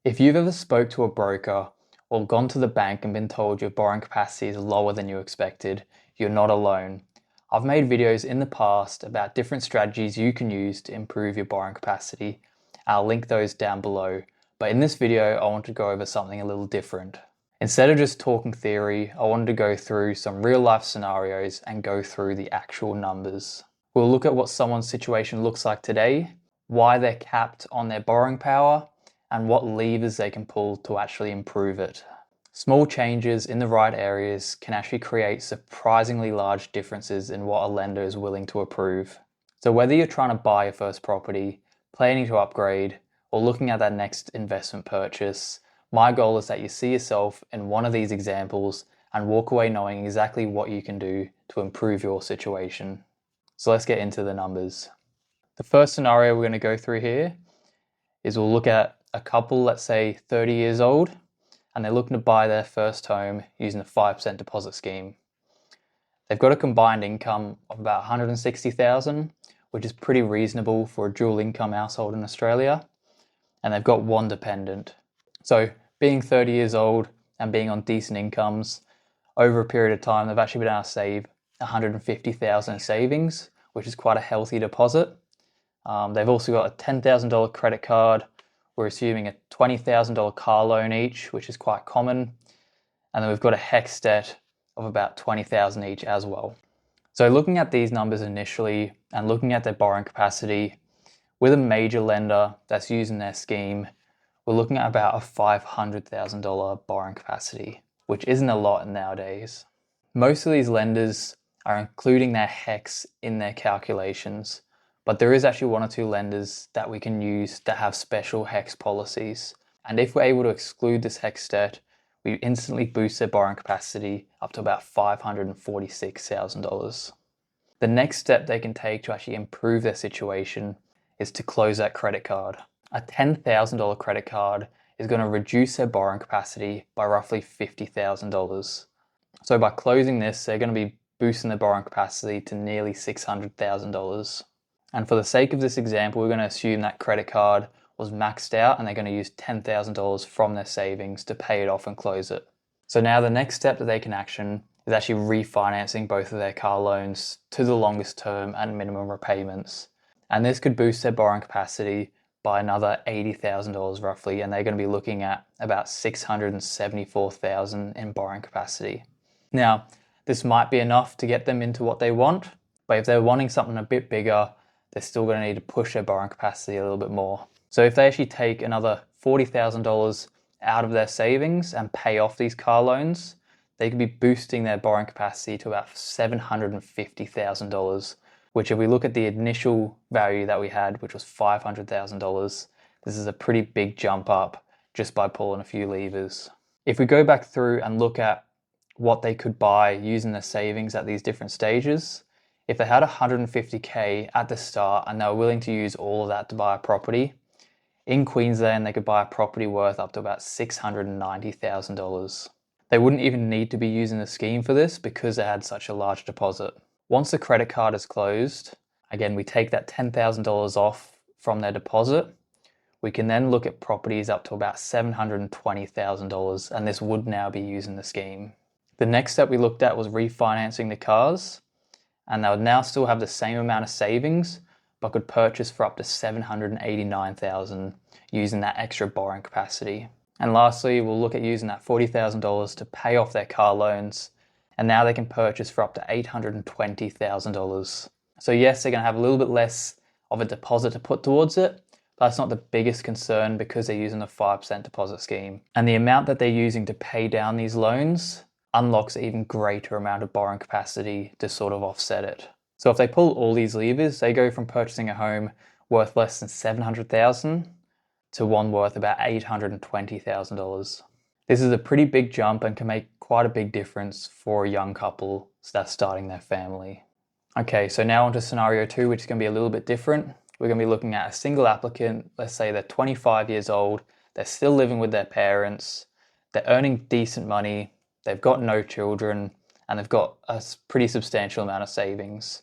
If you've ever spoke to a broker or gone to the bank and been told your borrowing capacity is lower than you expected, you're not alone. I've made videos in the past about different strategies you can use to improve your borrowing capacity. I'll link those down below. But in this video, I want to go over something a little different. Instead of just talking theory, I wanted to go through some real life scenarios and go through the actual numbers. We'll look at what someone's situation looks like today, why they're capped on their borrowing power, and what levers they can pull to actually improve it. Small changes in the right areas can actually create surprisingly large differences in what a lender is willing to approve. So whether you're trying to buy your first property, planning to upgrade, or looking at that next investment purchase, my goal is that you see yourself in one of these examples and walk away knowing exactly what you can do to improve your situation. So let's get into the numbers. The first scenario we're going to go through here is we'll look at a couple, let's say 30 years old, and they're looking to buy their first home using a 5% deposit scheme. They've got a combined income of about 160,000, which is pretty reasonable for a dual income household in Australia, and they've got one dependent. So being 30 years old and being on decent incomes, over a period of time, they've actually been able to save 150,000 in savings, which is quite a healthy deposit. They've also got a $10,000 credit card. We're assuming a $20,000 car loan each, which is quite common. And then we've got a HECS debt of about $20,000 each as well. So looking at these numbers initially and looking at their borrowing capacity, with a major lender that's using their scheme, we're looking at about a $500,000 borrowing capacity, which isn't a lot nowadays. Most of these lenders are including their HECS in their calculations, but there is actually one or two lenders that we can use that have special HECS policies. And if we're able to exclude this HECS debt, we instantly boost their borrowing capacity up to about $546,000. The next step they can take to actually improve their situation is to close that credit card. A $10,000 credit card is going to reduce their borrowing capacity by roughly $50,000. So by closing this, they're going to be boosting their borrowing capacity to nearly $600,000. And for the sake of this example, we're going to assume that credit card was maxed out and they're going to use $10,000 from their savings to pay it off and close it. So now the next step that they can action is actually refinancing both of their car loans to the longest term and minimum repayments. And this could boost their borrowing capacity by another $80,000 roughly, and they're going to be looking at about $674,000 in borrowing capacity. Now, this might be enough to get them into what they want, but if they're wanting something a bit bigger, they're still going to need to push their borrowing capacity a little bit more. So if they actually take another $40,000 out of their savings and pay off these car loans, they could be boosting their borrowing capacity to about $750,000, which if we look at the initial value that we had, which was $500,000, this is a pretty big jump up just by pulling a few levers. If we go back through and look at what they could buy using their savings at these different stages, if they had 150K at the start and they were willing to use all of that to buy a property, in Queensland they could buy a property worth up to about $690,000. They wouldn't even need to be using the scheme for this because they had such a large deposit. Once the credit card is closed, again we take that $10,000 off from their deposit, we can then look at properties up to about $720,000, and this would now be using the scheme. The next step we looked at was refinancing the cars, and they would now still have the same amount of savings, but could purchase for up to $789,000 using that extra borrowing capacity. And lastly, we'll look at using that $40,000 to pay off their car loans, and now they can purchase for up to $820,000. So yes, they're going to have a little bit less of a deposit to put towards it, but that's not the biggest concern because they're using a 5% deposit scheme. And the amount that they're using to pay down these loans unlocks an even greater amount of borrowing capacity to sort of offset it. So if they pull all these levers, they go from purchasing a home worth less than $700,000 to one worth about $820,000. This is a pretty big jump and can make quite a big difference for a young couple that's starting their family. Okay, so now on to scenario 2, which is going to be a little bit different. We're going to be looking at a single applicant. Let's say they're 25 years old, they're still living with their parents, they're earning decent money, they've got no children, and they've got a pretty substantial amount of savings.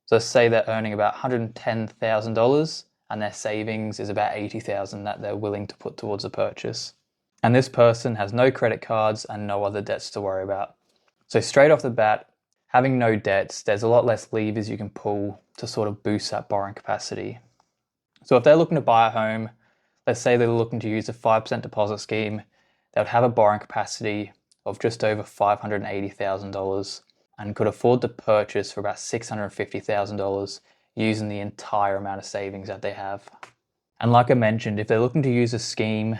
So let's say they're earning about $110,000 and their savings is about $80,000 that they're willing to put towards a purchase. And this person has no credit cards and no other debts to worry about. So straight off the bat, having no debts, there's a lot less levers you can pull to sort of boost that borrowing capacity. So if they're looking to buy a home, let's say they're looking to use a 5% deposit scheme, they would have a borrowing capacity of just over $580,000 and could afford to purchase for about $650,000 using the entire amount of savings that they have. And like I mentioned, if they're looking to use a scheme,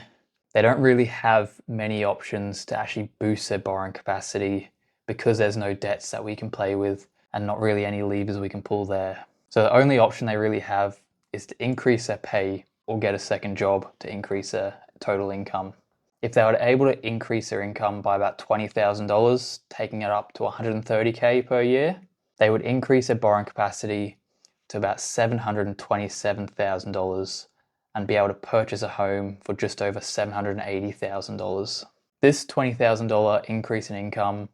they don't really have many options to actually boost their borrowing capacity because there's no debts that we can play with and not really any levers we can pull there. So the only option they really have is to increase their pay or get a second job to increase their total income. If they were able to increase their income by about $20,000, taking it up to $130K per year, they would increase their borrowing capacity to about $727,000 and be able to purchase a home for just over $780,000. This $20,000 increase in income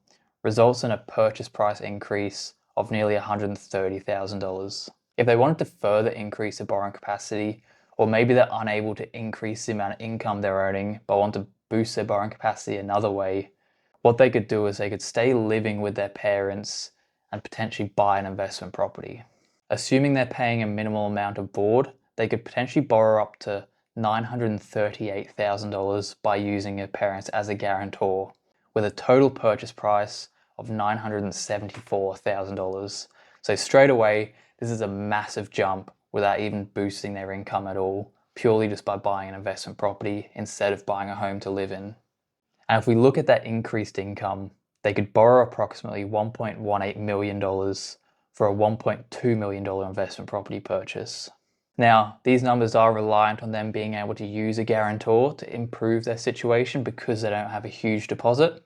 results in a purchase price increase of nearly $130,000. If they wanted to further increase their borrowing capacity, or maybe they're unable to increase the amount of income they're earning but want to boost their borrowing capacity another way, what they could do is they could stay living with their parents and potentially buy an investment property. Assuming they're paying a minimal amount of board, they could potentially borrow up to $938,000 by using their parents as a guarantor, with a total purchase price of $974,000. So straight away, this is a massive jump without even boosting their income at all, purely just by buying an investment property instead of buying a home to live in. And if we look at that increased income, they could borrow approximately $1.18 million for a $1.2 million investment property purchase. Now, these numbers are reliant on them being able to use a guarantor to improve their situation because they don't have a huge deposit.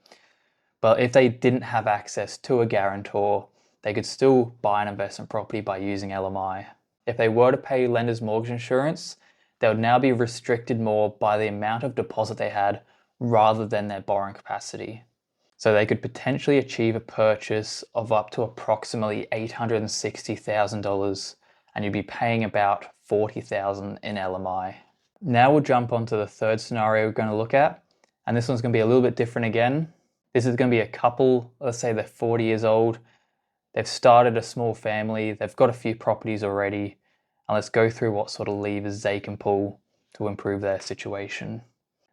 But if they didn't have access to a guarantor, they could still buy an investment property by using LMI. If they were to pay lender's mortgage insurance, they would now be restricted more by the amount of deposit they had rather than their borrowing capacity. So they could potentially achieve a purchase of up to approximately $860,000 and you'd be paying about $40,000 in LMI. Now we'll jump onto the third scenario we're going to look at, and this one's going to be a little bit different again. This is going to be a couple, let's say they're 40 years old, they've started a small family, they've got a few properties already, and let's go through what sort of levers they can pull to improve their situation.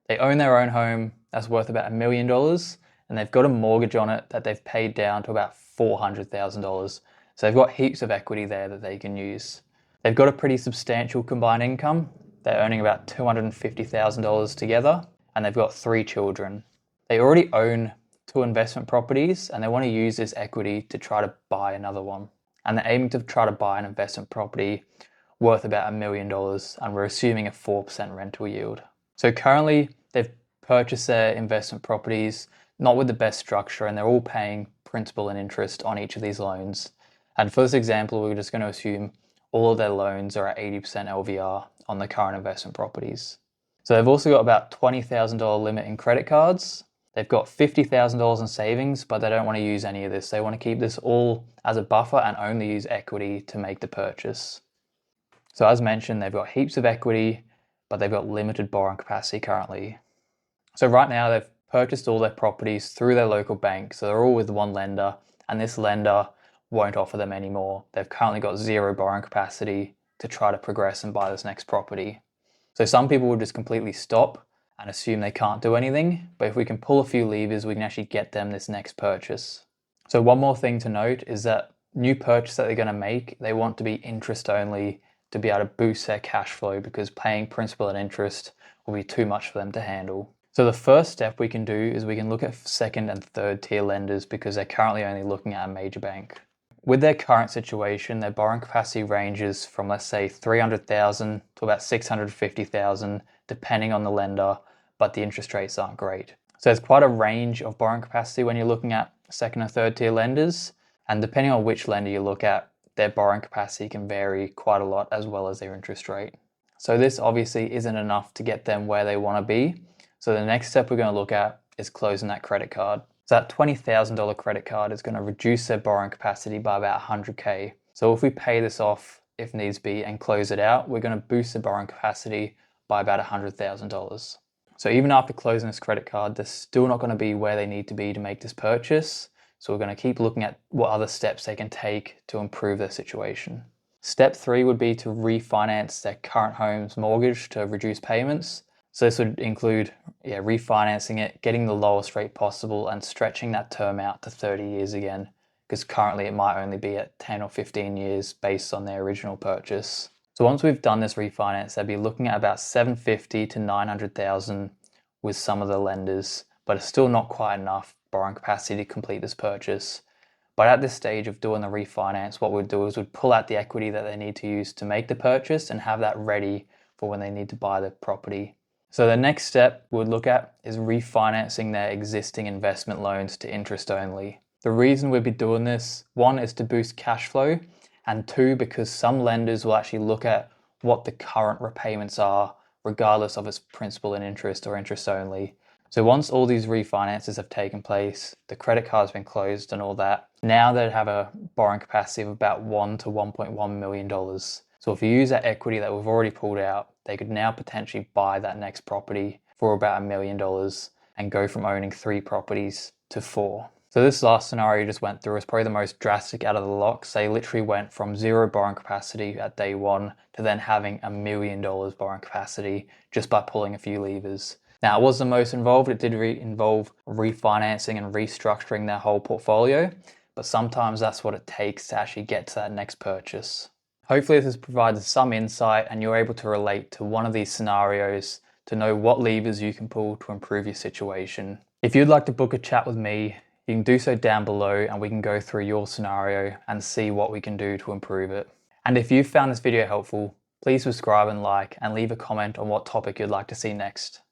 They own their own home that's worth about $1 million, and they've got a mortgage on it that they've paid down to about $400,000. So they've got heaps of equity there that they can use. They've got a pretty substantial combined income. They're earning about $250,000 together, and they've got 3 children. They already own 2 investment properties, and they want to use this equity to try to buy another one. And they're aiming to try to buy an investment property worth about $1 million, and we're assuming a 4% rental yield. So currently, they've purchased their investment properties, not with the best structure, and they're all paying principal and interest on each of these loans. And for this example, we're just going to assume all of their loans are at 80% LVR on the current investment properties. So they've also got about $20,000 limit in credit cards. They've got $50,000 in savings, but they don't want to use any of this. They want to keep this all as a buffer and only use equity to make the purchase. So as mentioned, they've got heaps of equity, but they've got limited borrowing capacity currently. So right now they've purchased all their properties through their local bank. So they're all with one lender, and this lender won't offer them anymore. They've currently got 0 borrowing capacity to try to progress and buy this next property. So some people will just completely stop and assume they can't do anything, but if we can pull a few levers, we can actually get them this next purchase. So one more thing to note is that new purchase that they're going to make, they want to be interest only to be able to boost their cash flow, because paying principal and interest will be too much for them to handle. So the first step we can do is we can look at second and third tier lenders, because they're currently only looking at a major bank. With their current situation, their borrowing capacity ranges from, let's say, $300,000 to about $650,000, depending on the lender, but the interest rates aren't great. So there's quite a range of borrowing capacity when you're looking at second and third tier lenders, and depending on which lender you look at, their borrowing capacity can vary quite a lot, as well as their interest rate. So this obviously isn't enough to get them where they want to be. So the next step we're going to look at is closing that credit card. So that $20,000 credit card is going to reduce their borrowing capacity by about $100K. So if we pay this off if needs be and close it out, we're going to boost the borrowing capacity by about $100,000. So even after closing this credit card, they're still not going to be where they need to be to make this purchase. So we're going to keep looking at what other steps they can take to improve their situation. Step 3 would be to refinance their current home's mortgage to reduce payments. So this would include refinancing it, getting the lowest rate possible and stretching that term out to 30 years again, because currently it might only be at 10 or 15 years based on their original purchase. So once we've done this refinance, they'd be looking at about $750,000 to $900,000 with some of the lenders, but it's still not quite enough borrowing capacity to complete this purchase. But at this stage of doing the refinance, what we'd do is we'd pull out the equity that they need to use to make the purchase and have that ready for when they need to buy the property. So the next step we'd look at is refinancing their existing investment loans to interest only. The reason we'd be doing this, one, is to boost cash flow, and two, because some lenders will actually look at what the current repayments are, regardless of its principal and interest or interest only. So once all these refinances have taken place, the credit card's been closed and all that, now they'd have a borrowing capacity of about $1 to $1.1 million. So if you use that equity that we've already pulled out, they could now potentially buy that next property for about $1 million and go from owning 3 properties to 4. So this last scenario you just went through is probably the most drastic out of the lot. They literally went from 0 borrowing capacity at day 1 to then having $1 million borrowing capacity just by pulling a few levers. Now, it was the most involved. It did involve refinancing and restructuring their whole portfolio, but sometimes that's what it takes to actually get to that next purchase. Hopefully this has provided some insight and you're able to relate to one of these scenarios to know what levers you can pull to improve your situation. If you'd like to book a chat with me, you can do so down below and we can go through your scenario and see what we can do to improve it. And if you found this video helpful, please subscribe and like and leave a comment on what topic you'd like to see next.